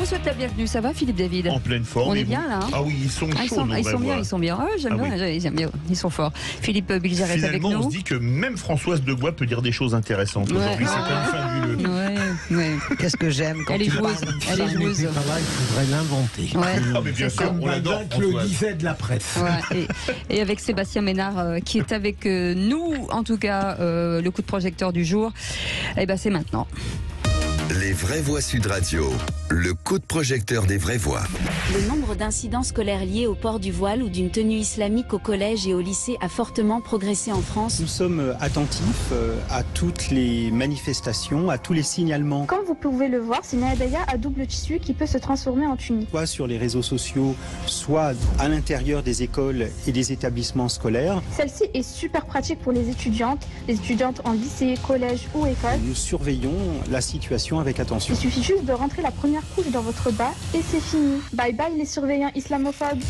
vous souhaite la bienvenue. Ça va, Philippe David? En pleine forme. On est bien là, hein? Ah oui, ils sont chauds. Ils sont bien. Ah, j'aime bien. Ils sont forts. Philippe Bilger est avec nous. Finalement, on se dit que même Françoise Debois peut dire des choses intéressantes. Aujourd'hui, c'est quand même fabuleux. Qu'est-ce que j'aime quand tu parles. Elle est joueuse. Il faudrait l'inventer. Ah, mais bien sûr, on l'adore. Le disait de la presse. Ouais, et avec Sébastien Ménard qui est avec nous, en tout cas, le coup de projecteur du jour, et ben c'est maintenant. Les vraies voix Sud Radio, le coup de projecteur des vraies voix. Le nombre d'incidents scolaires liés au port du voile ou d'une tenue islamique au collège et au lycée a fortement progressé en France. Nous sommes attentifs à toutes les manifestations, à tous les signalements. Comme vous pouvez le voir, c'est une abaya à double tissu qui peut se transformer en tunique. Soit sur les réseaux sociaux, soit à l'intérieur des écoles et des établissements scolaires. Celle-ci est super pratique pour les étudiantes en lycée, collège ou école. Nous surveillons la situation avec attention. Il suffit juste de rentrer la première couche dans votre bas et c'est fini. Bye bye les surveillants islamophobes.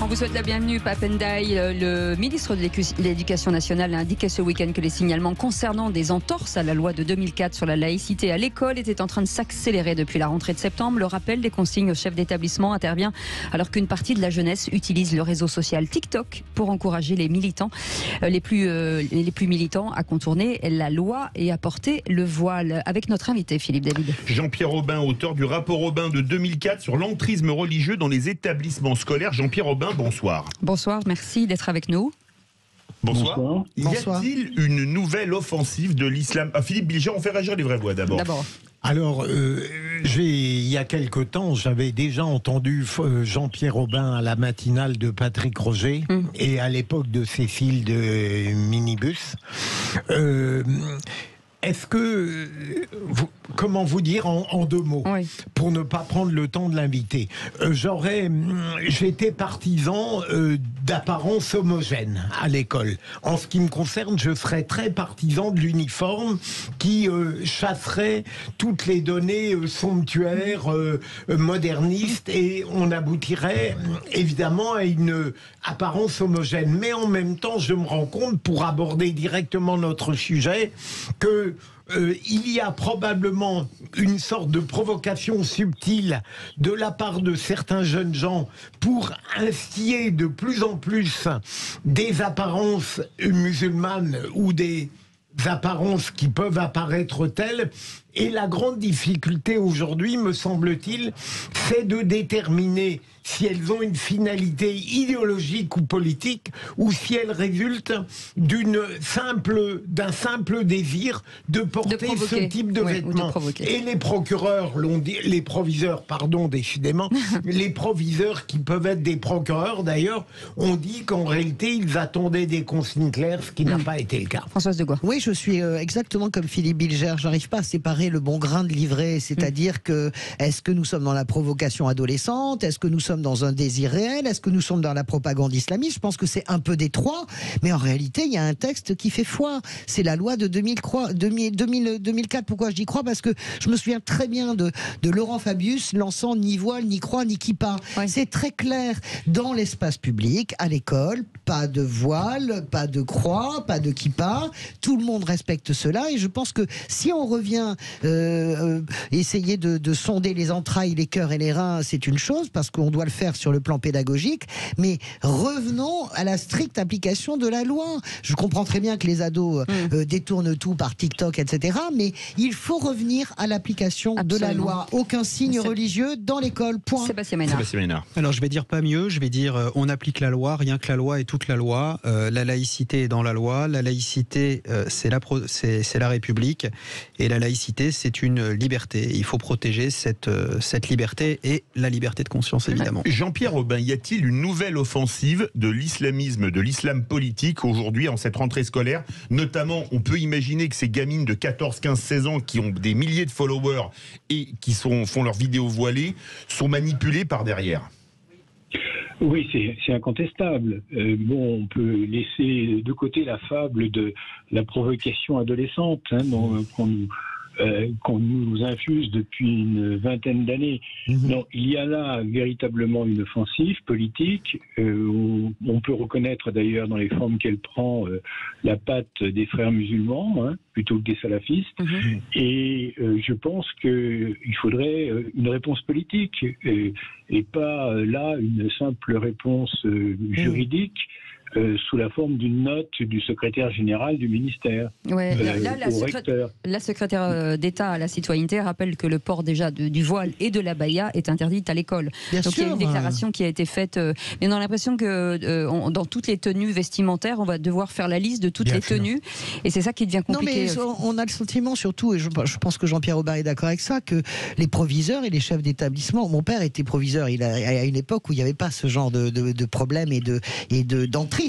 On vous souhaite la bienvenue, Papendaï. Le ministre de l'Éducation nationale a indiqué ce week-end que les signalements concernant des entorses à la loi de 2004 sur la laïcité à l'école étaient en train de s'accélérer depuis la rentrée de septembre. Le rappel des consignes aux chefs d'établissement intervient alors qu'une partie de la jeunesse utilise le réseau social TikTok pour encourager les militants, les plus militants à contourner la loi et à porter le voile. Avec notre invité, Philippe David. Jean-Pierre Aubin, auteur du rapport Aubin de 2004 sur l'entrisme religieux dans les établissements scolaires. Jean-Pierre Aubin, bonsoir. Bonsoir, merci d'être avec nous. Bonsoir. Bonsoir. Y a-t-il une nouvelle offensive de l'islam? Philippe Bilger, on fait réagir les vraies voix d'abord. Alors, il y a quelque temps, j'avais déjà entendu Jean-Pierre Aubin à la matinale de Patrick Roger et à l'époque de Cécile de Minibus. Est-ce que, comment vous dire en deux mots, pour ne pas prendre le temps de l'inviter, j'étais partisan d'apparence homogène à l'école. En ce qui me concerne, je serais très partisan de l'uniforme qui chasserait toutes les données somptuaires, modernistes, et on aboutirait évidemment à une apparence homogène. Mais en même temps, je me rends compte, pour aborder directement notre sujet, que il y a probablement une sorte de provocation subtile de la part de certains jeunes gens pour instiller de plus en plus des apparences musulmanes ou des apparences qui peuvent apparaître telles. Et la grande difficulté aujourd'hui, me semble-t-il, c'est de déterminer si elles ont une finalité idéologique ou politique, ou si elles résultent d'un simple désir de porter ce type de vêtements. Et les procureurs l'ont dit, les proviseurs, pardon, décidément, les proviseurs qui peuvent être des procureurs d'ailleurs, ont dit qu'en réalité ils attendaient des consignes claires, ce qui n'a pas été le cas. Françoise Debois. Oui, je suis exactement comme Philippe Bilger. J'arrive pas à séparer le bon grain de l'ivraie, c'est-à-dire que est-ce que nous sommes dans la provocation adolescente, est-ce que nous sommes dans un désir réel, est-ce que nous sommes dans la propagande islamiste? Je pense que c'est un peu des trois, mais en réalité il y a un texte qui fait foi, c'est la loi de 2004. Pourquoi je dis croix? Parce que je me souviens très bien de Laurent Fabius lançant ni voile, ni croix, ni kippa. C'est très clair dans l'espace public, à l'école, pas de voile, pas de croix, pas de kippa, tout le monde respecte cela, et je pense que si on revient essayer de sonder les entrailles, les cœurs et les reins, c'est une chose, parce qu'on doit le faire sur le plan pédagogique, mais revenons à la stricte application de la loi. Je comprends très bien que les ados détournent tout par TikTok, etc., mais il faut revenir à l'application de la loi. Aucun signe religieux dans l'école, point. Sébastien Ménard. Alors je vais dire pas mieux, je vais dire on applique la loi, rien que la loi et toute la loi. La laïcité est dans la loi, la laïcité c'est la République, et la laïcité c'est une liberté. Il faut protéger cette liberté et la liberté de conscience, évidemment. Jean-Pierre Aubin, y a-t-il une nouvelle offensive de l'islamisme, de l'islam politique aujourd'hui en cette rentrée scolaire? Notamment, on peut imaginer que ces gamines de 14, 15, 16 ans qui ont des milliers de followers et qui font leurs vidéos voilées sont manipulées par derrière. Oui, c'est incontestable. On peut laisser de côté la fable de la provocation adolescente qu'on qu'on nous infuse depuis une vingtaine d'années. Non, il y a là véritablement une offensive politique. On peut reconnaître d'ailleurs dans les formes qu'elle prend la patte des frères musulmans, plutôt que des salafistes. Et je pense qu'il faudrait une réponse politique et pas là une simple réponse juridique. Sous la forme d'une note du secrétaire général du ministère. Ouais, la secrétaire d'État à la citoyenneté rappelle que le port déjà du voile et de l'abaya est interdit à l'école. Donc il y a une déclaration qui a été faite. Mais on a l'impression que dans toutes les tenues vestimentaires, on va devoir faire la liste de toutes les tenues. Et c'est ça qui devient compliqué. Non, mais on a le sentiment surtout, et je pense que Jean-Pierre Aubin est d'accord avec ça, que les proviseurs et les chefs d'établissement, mon père était proviseur, il a à une époque où il n'y avait pas ce genre de problème et d'entrée.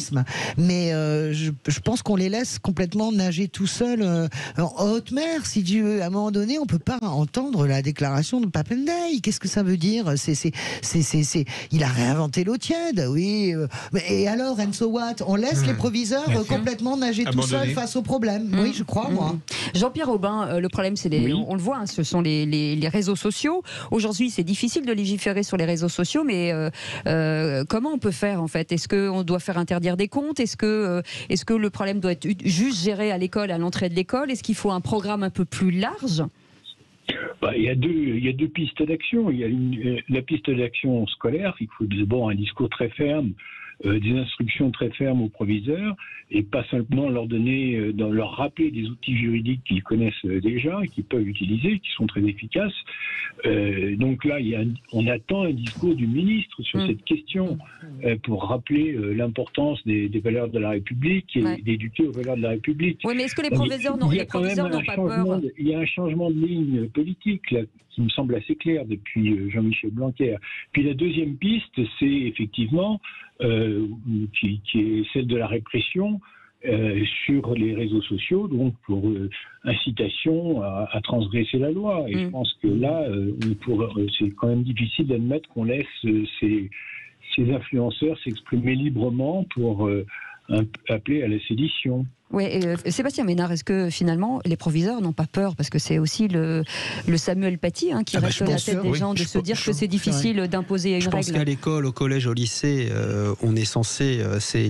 Mais je pense qu'on les laisse complètement nager tout seuls en haute mer. Si Dieu, à un moment donné, on peut pas entendre la déclaration de Papendaï. Qu'est-ce que ça veut dire ? Il a réinventé l'eau tiède, oui. Et alors, and so what ? On laisse les proviseurs complètement nager tout seuls face aux problèmes. Oui, je crois, moi. Jean-Pierre Aubin, le problème, c'est on le voit, ce sont les réseaux sociaux. Aujourd'hui, c'est difficile de légiférer sur les réseaux sociaux, mais comment on peut faire, en fait ? Est-ce qu'on doit faire interdire des comptes ? Est-ce que le problème doit être juste géré à l'école, à l'entrée de l'école ? Est-ce qu'il faut un programme un peu plus large ? Il y a deux pistes d'action. Il y a la piste d'action scolaire. Il faut d'abord un discours très ferme, des instructions très fermes aux proviseurs, et pas simplement leur donner, leur rappeler des outils juridiques qu'ils connaissent déjà et qu'ils peuvent utiliser, qui sont très efficaces. Donc là, on attend un discours du ministre sur cette question pour rappeler l'importance des valeurs de la République et d'éduquer aux valeurs de la République. Oui, mais est-ce que les proviseurs n'ont pas peur ? Il y a un changement de ligne politique là, qui me semble assez clair depuis Jean-Michel Blanquer. Puis la deuxième piste, c'est effectivement qui est celle de la répression sur les réseaux sociaux, donc pour incitation à transgresser la loi. Et je pense que là, c'est quand même difficile d'admettre qu'on laisse ces influenceurs s'exprimer librement pour appeler à la sédition. Oui, Sébastien Ménard, est-ce que finalement les proviseurs n'ont pas peur, parce que c'est aussi le Samuel Paty qui reste à la tête des gens, de se dire que c'est difficile d'imposer une règle. Je pense qu'à l'école, au collège, au lycée, on est censé, c'est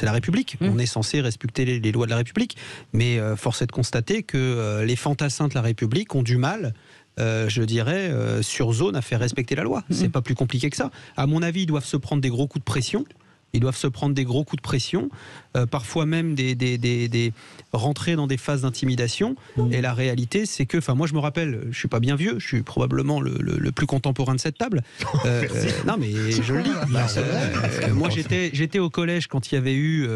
la République, on est censé respecter les lois de la République, mais force est de constater que les fantassins de la République ont du mal. Je dirais, sur zone à faire respecter la loi. C'est pas plus compliqué que ça. À mon avis, ils doivent se prendre des gros coups de pression. Parfois même rentrer dans des phases d'intimidation. Et la réalité, c'est que, moi je me rappelle, je suis pas bien vieux, je suis probablement le plus contemporain de cette table. Non mais je le dis. Moi j'étais au collège quand il y avait eu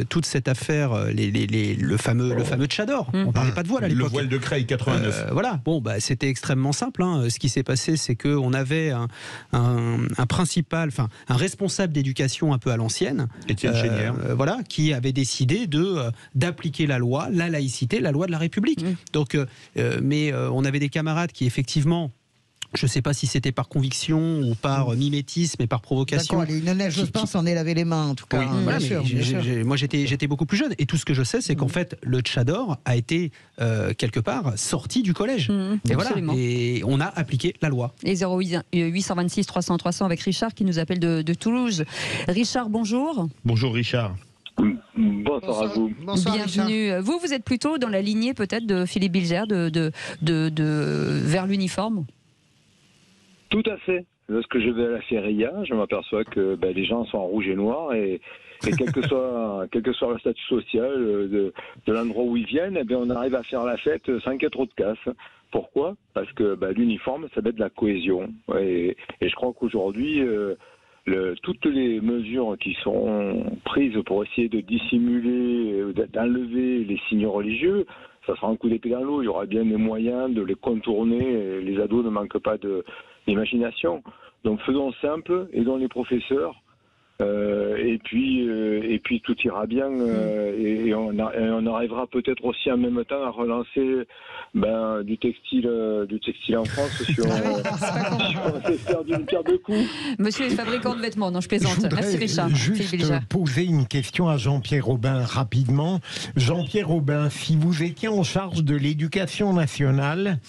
toute cette affaire, le fameux Tchador. On parlait pas de voile à l'époque. Le voile de Creil 89. Voilà. Bon, c'était extrêmement simple. Ce qui s'est passé, c'est qu'on avait un principal, un responsable d'éducation un peu à l'ancienne, Étienne Chénière, qui avait décidé d'appliquer la loi, la laïcité, la loi de la République. Donc, mais on avait des camarades qui effectivement, je ne sais pas si c'était par conviction ou par mimétisme et par provocation. D'accord, Lionel Jospin s'en est lavé les mains en tout cas. Oui, bien sûr. Moi j'étais beaucoup plus jeune, et tout ce que je sais, c'est qu'en fait le Tchador a été quelque part sorti du collège. Et on a appliqué la loi. Et 0826 300 300 avec Richard qui nous appelle de Toulouse. Richard, bonjour. Bonjour Richard. Bonsoir à vous. Bonsoir, bienvenue. Richard. Vous êtes plutôt dans la lignée peut-être de Philippe Bilger vers l'uniforme. Tout à fait. Lorsque je vais à la feria, je m'aperçois que les gens sont en rouge et noir, et quel que soit le statut social de l'endroit où ils viennent, on arrive à faire la fête sans qu'il y ait trop de casse. Pourquoi ? Parce que l'uniforme, ça met de la cohésion. Et je crois qu'aujourd'hui, toutes les mesures qui sont prises pour essayer de dissimuler, d'enlever les signes religieux, ça sera un coup d'épée dans l'eau. Il y aura bien des moyens de les contourner. Les ados ne manquent pas d'imagination. Donc faisons simple, aidons les professeurs et puis tout ira bien et on arrivera peut-être aussi en même temps à relancer du textile en France si on sait faire d'une pierre deux coups. Monsieur est fabricant de vêtements, non je plaisante. Merci Richard. Juste poser une question à Jean-Pierre Aubin rapidement. Jean-Pierre Aubin, si vous étiez en charge de l'éducation nationale,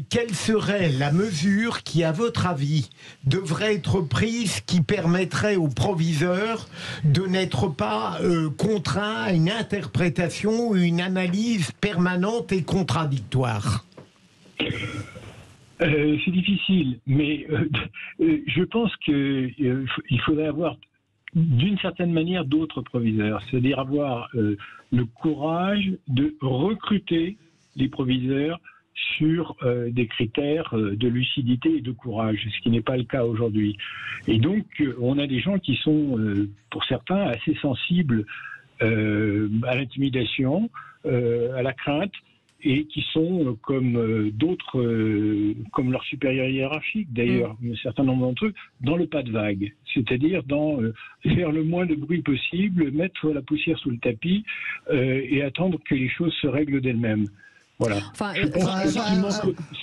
quelle serait la mesure qui, à votre avis, devrait être prise qui permettrait aux proviseurs de n'être pas contraints à une interprétation ou une analyse permanente et contradictoire? C'est difficile, mais je pense qu'il faudrait avoir d'une certaine manière d'autres proviseurs, c'est-à-dire avoir le courage de recruter des proviseurs sur des critères de lucidité et de courage, ce qui n'est pas le cas aujourd'hui. Et donc, on a des gens qui sont, pour certains, assez sensibles à l'intimidation, à la crainte, et qui sont comme d'autres, comme leurs supérieurs hiérarchiques d'ailleurs, un certain nombre d'entre eux, dans le pas de vague, c'est-à-dire dans faire le moins de bruit possible, mettre la poussière sous le tapis et attendre que les choses se règlent d'elles-mêmes. Voilà. Enfin, je pense que ce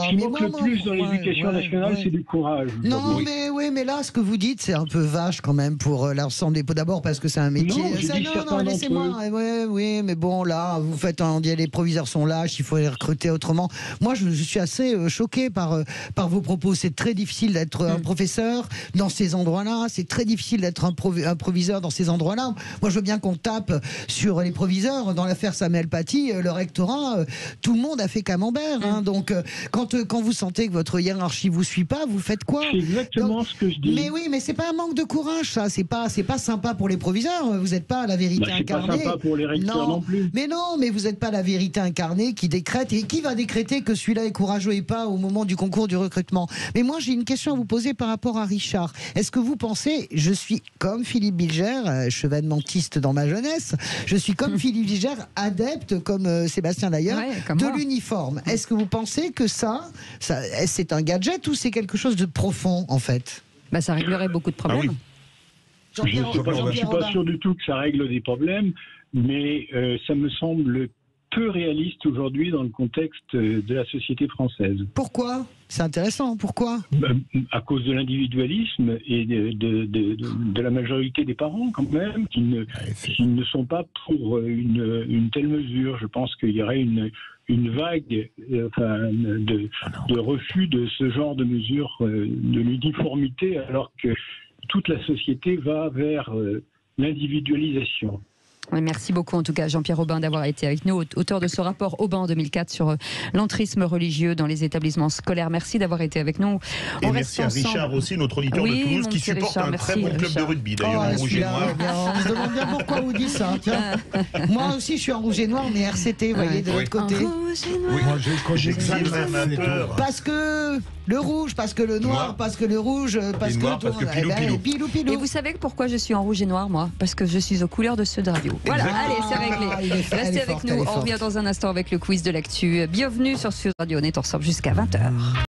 qui manque le plus dans l'éducation nationale, c'est du courage. Non, mais là, ce que vous dites, c'est un peu vache quand même pour l'ensemble des pots. D'abord parce que c'est un métier. Non, laissez-moi. Oui, mais bon, là, vous faites on dit les proviseurs sont lâches, il faut les recruter autrement. Moi, je suis assez choqué par vos propos. C'est très difficile d'être un professeur dans ces endroits-là. C'est très difficile d'être un proviseur dans ces endroits-là. Moi, je veux bien qu'on tape sur les proviseurs. Dans l'affaire Samuel Paty, le rectorat. Tout le monde a fait camembert, hein. Donc quand vous sentez que votre hiérarchie vous suit pas, vous faites quoi? C'est exactement ce que je dis. Mais oui, mais c'est pas un manque de courage, ça. C'est pas sympa pour les proviseurs. Vous n'êtes pas la vérité incarnée. C'est pas sympa pour les recteurs non plus. Mais non, mais vous n'êtes pas la vérité incarnée qui décrète et qui va décréter que celui-là est courageux et pas au moment du concours du recrutement. Mais moi, j'ai une question à vous poser par rapport à Richard. Est-ce que vous pensez, je suis comme Philippe Bilger, chevènementiste dans ma jeunesse, je suis comme Philippe Bilger, adepte comme Sébastien d'ailleurs. De l'uniforme. Est-ce que vous pensez que ça c'est un gadget ou c'est quelque chose de profond en fait? Ça réglerait beaucoup de problèmes. Je ne suis pas sûr du tout que ça règle des problèmes, mais ça me semble peu réaliste aujourd'hui dans le contexte de la société française. Pourquoi? C'est intéressant. Pourquoi? À cause de l'individualisme et de la majorité des parents, quand même, qui ne sont pas pour une telle mesure. Je pense qu'il y aurait une vague de refus de ce genre de mesure, de l'uniformité, alors que toute la société va vers l'individualisation. Oui, merci beaucoup en tout cas Jean-Pierre Aubin d'avoir été avec nous, auteur de ce rapport Aubin en 2004 sur l'entrisme religieux dans les établissements scolaires. Merci d'avoir été avec nous. Et merci à Richard aussi, notre auditeur de Toulouse, qui supporte un très bon club de rugby d'ailleurs, en rouge et noir. On se demande bien pourquoi vous dites ça. Tiens. Moi aussi je suis en rouge et noir, mais RCT, vous voyez, de l'autre côté. J'ai amateur. Parce que le rouge, parce que le noir, parce que le rouge, parce que pilou. Et vous savez pourquoi je suis en rouge et noir, moi? Parce que je suis aux couleurs de ceux de radio. Voilà, allez, c'est réglé. Restez avec nous, on revient dans un instant avec le quiz de l'actu. Bienvenue sur Sud Radio, on est ensemble jusqu'à 20h.